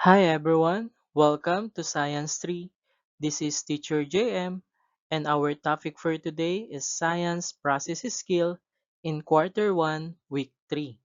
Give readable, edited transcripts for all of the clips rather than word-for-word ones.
Hi everyone, welcome to Science 3. This is Teacher JM, and our topic for today is Science Process Skill in Quarter 1, Week 3.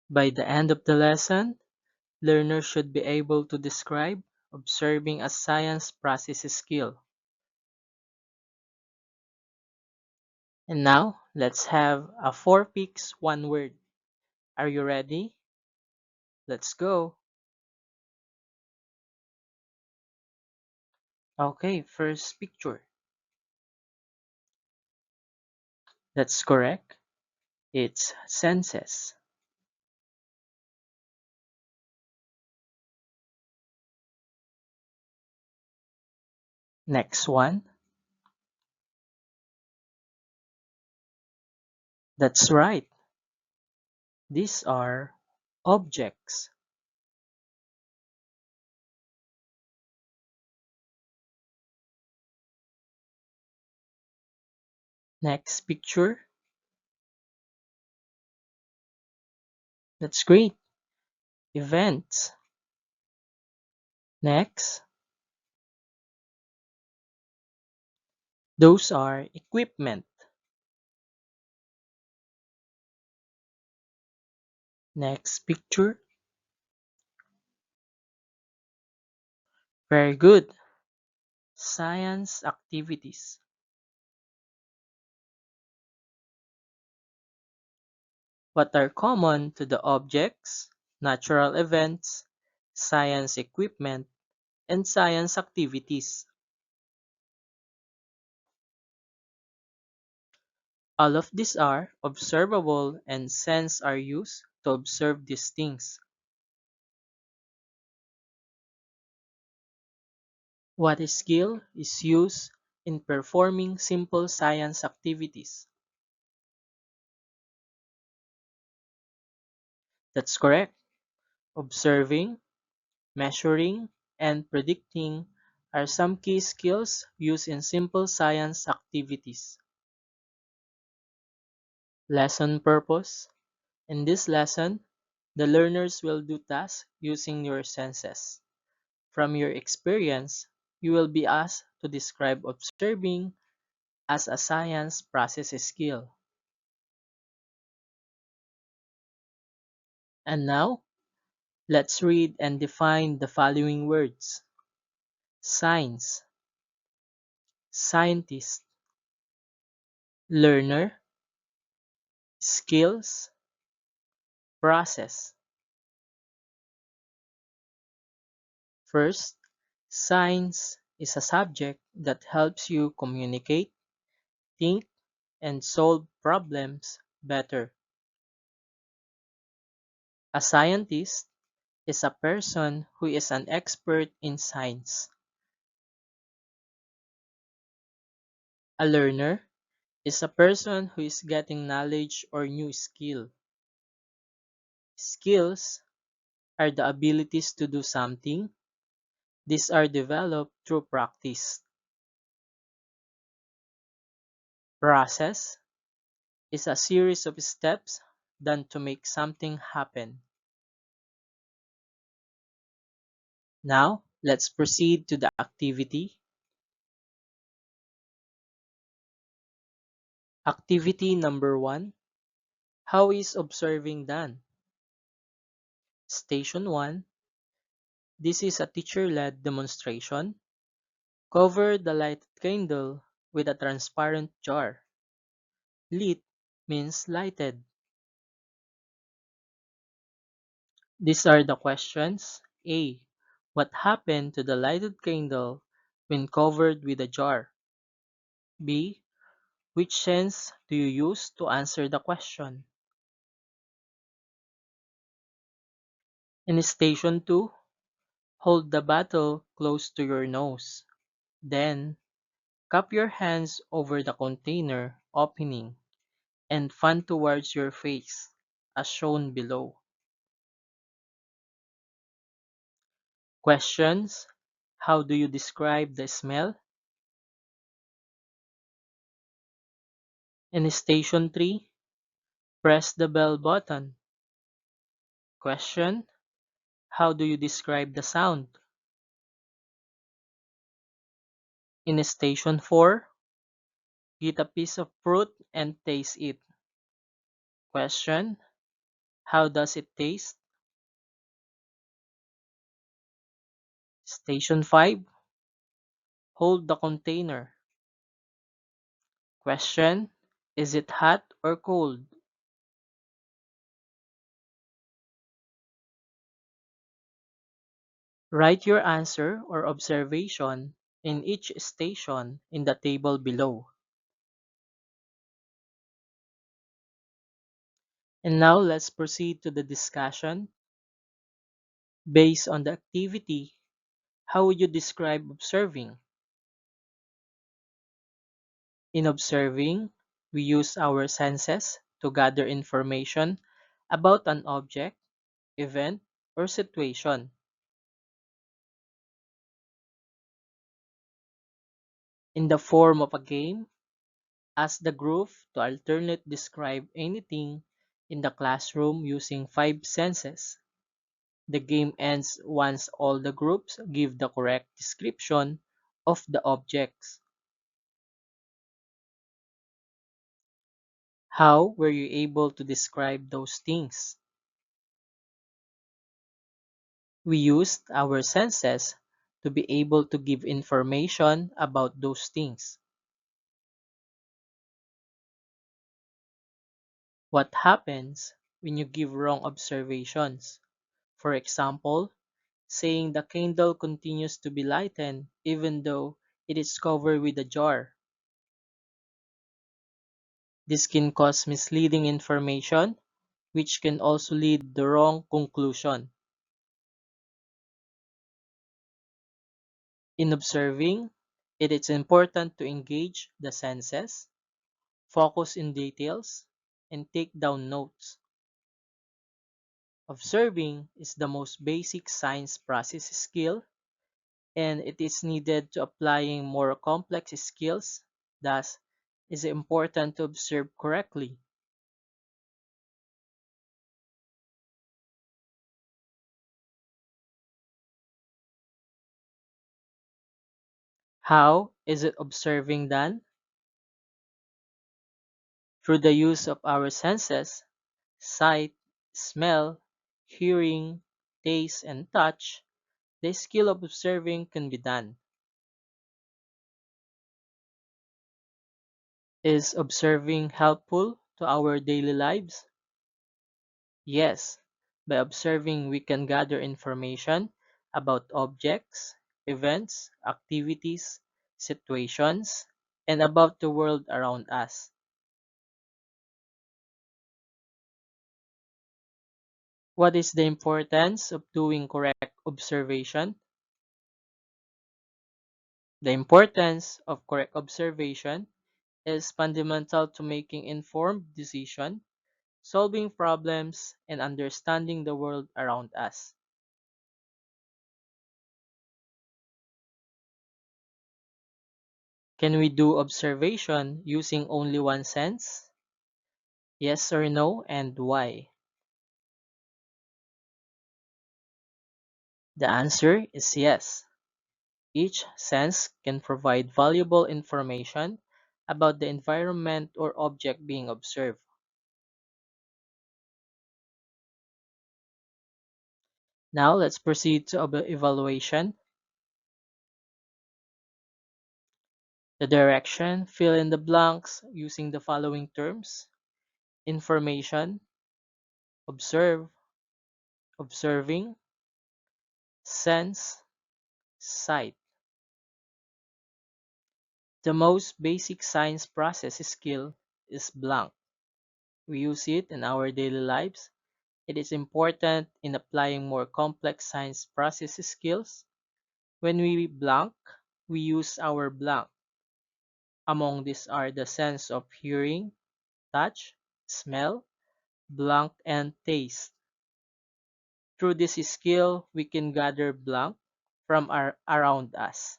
By the end of the lesson, learners should be able to describe observing a science process skill. And now, let's have a 4 picks, 1 word. Are you ready? Let's go. Okay, first picture. That's correct. It's senses. Next one. That's right. These are objects. Next picture. That's great. Events. Next. Those are equipment. Next picture. Very good. Science activities. What are common to the objects, natural events, science equipment, and science activities? All of these are observable and sense are used to observe these things. What skill is used in performing simple science activities? That's correct. Observing, measuring, and predicting are some key skills used in simple science activities. Lesson purpose. In this lesson, the learners will do tasks using your senses. From your experience, you will be asked to describe observing as a science process skill. And now, let's read and define the following words. Science, scientist, learner, skills, process. First, science is a subject that helps you communicate, think, and solve problems better. A scientist is a person who is an expert in science. A learner is a person who is getting knowledge or new skill. Skills are the abilities to do something. These are developed through practice. Process is a series of steps done to make something happen. Now, let's proceed to the activity. Activity number 1. How is observing done? Station 1. This is a teacher-led demonstration. Cover the lighted candle with a transparent jar. Lit means lighted. These are the questions. A. What happened to the lighted candle when covered with a jar? B. Which sense do you use to answer the question? In station 2, hold the bottle close to your nose. Then, cup your hands over the container opening and fan towards your face, as shown below. Questions. How do you describe the smell? In station 3, press the bell button. Question: how do you describe the sound? In station 4, get a piece of fruit and taste it. Question: how does it taste? Station 5, hold the container. Question: is it hot or cold? Write your answer or observation in each station in the table below. And now let's proceed to the discussion. Based on the activity, how would you describe observing? In observing, we use our senses to gather information about an object, event, or situation. In the form of a game, ask the group to alternate describe anything in the classroom using 5 senses. The game ends once all the groups give the correct description of the objects. How were you able to describe those things? We used our senses to be able to give information about those things. What happens when you give wrong observations? For example, saying the candle continues to be lightened even though it is covered with a jar. This can cause misleading information, which can also lead the wrong conclusion. In observing, it is important to engage the senses, focus in details, and take down notes. Observing is the most basic science process skill, and it is needed to applying more complex skills. Thus, it is important to observe correctly. How is it observing done? Through the use of our senses, sight, smell, hearing, taste, and touch, the skill of observing can be done. Is observing helpful to our daily lives? Yes. By observing, we can gather information about objects, events, activities, situations, and about the world around us. What is the importance of doing correct observation? The importance of correct observation is fundamental to making informed decisions, solving problems, and understanding the world around us. Can we do observation using only one sense? Yes or no, and why? The answer is yes. Each sense can provide valuable information about the environment or object being observed. Now let's proceed to evaluation. The direction, fill in the blanks using the following terms: information, observe, observing, sense, sight. The most basic science process skill is blank. We use it in our daily lives. It is important in applying more complex science process skills. When we blank, we use our blank. Among these are the sense of hearing, touch, smell, blank, and taste. Through this skill, we can gather blank from around us.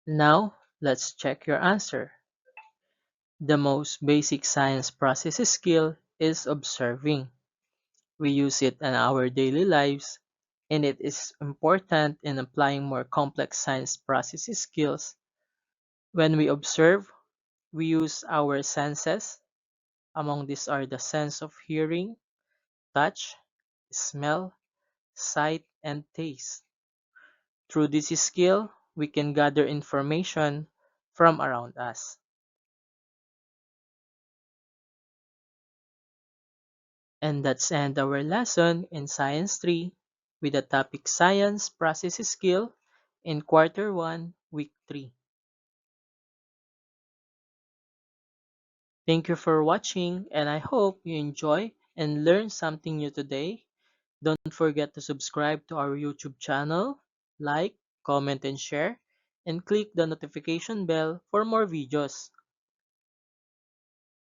Now, let's check your answer. The most basic science process skill is observing. We use it in our daily lives, and it is important in applying more complex science process skills. When we observe, we use our senses. Among these are the sense of hearing, touch, smell, sight, and taste. Through this skill, we can gather information from around us. And that's end our lesson in Science 3 with the topic Science Process Skill in Quarter 1, Week 3. Thank you for watching, and I hope you enjoy and learn something new today. Don't forget to subscribe to our YouTube channel, like, comment, and share, and click the notification bell for more videos.